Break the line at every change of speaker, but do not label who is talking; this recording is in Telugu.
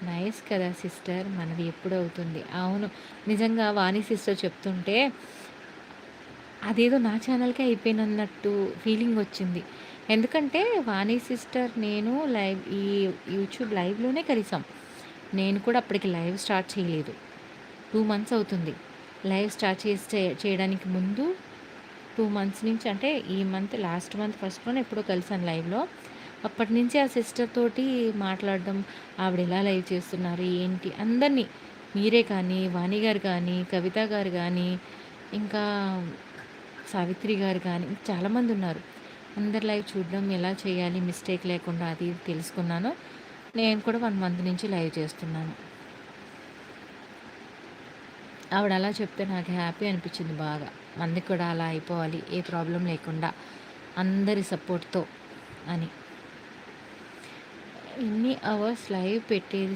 నైస్ కదా సిస్టర్. మనది ఎప్పుడవుతుంది. అవును. నిజంగా వాణి సిస్టర్ చెప్తుంటే అదేదో నా ఛానల్‌కే అయిపోయినన్నట్టు ఫీలింగొచ్చింది. ఎందుకంటే వాణి సిస్టర్ నేను ఈ యూట్యూబ్ లైవ్‌లోనే కలిసాం. నేను కూడా అప్పటికి లైవ్ స్టార్ట్ చేయలేదు. 2 మంత్స్ అవుతుంది. లైవ్ స్టార్ట్ చేయడానికి ముందు 2 మంత్స్ నుంచి అంటే ఈ మంత్ లాస్ట్ మంత్ ఫస్ట్‌లోనే ఎప్పుడో కలిసాను లైవ్‌లో. అప్పటినుంచి ఆ సిస్టర్ తోటి మాట్లాడడం, ఆవిడ ఎలా లైవ్ చేస్తున్నారు, ఏంటి అందరిని మీరే కానీ, వాణి గారు కానీ, కవిత గారు గానీ, ఇంకా సావిత్రి గారు కానీ చాలామందున్నారు. అందరి లైవ్ చూడడం, ఎలా చేయాలి మిస్టేక్ లేకుండా అది ఇది తెలుసుకున్నాను. నేను కూడా 1 మంత్ నుంచి లైవ్ చేస్తున్నాను. ఆవిడ అలా చెప్తే నాకు హ్యాపీ అనిపించింది బాగా. మందికి కూడా అలా అయిపోవాలి ఏ ప్రాబ్లమ్ లేకుండా అందరి సపోర్ట్‌తో అని. ఎన్ని అవర్స్ లైవ్ పెట్టేది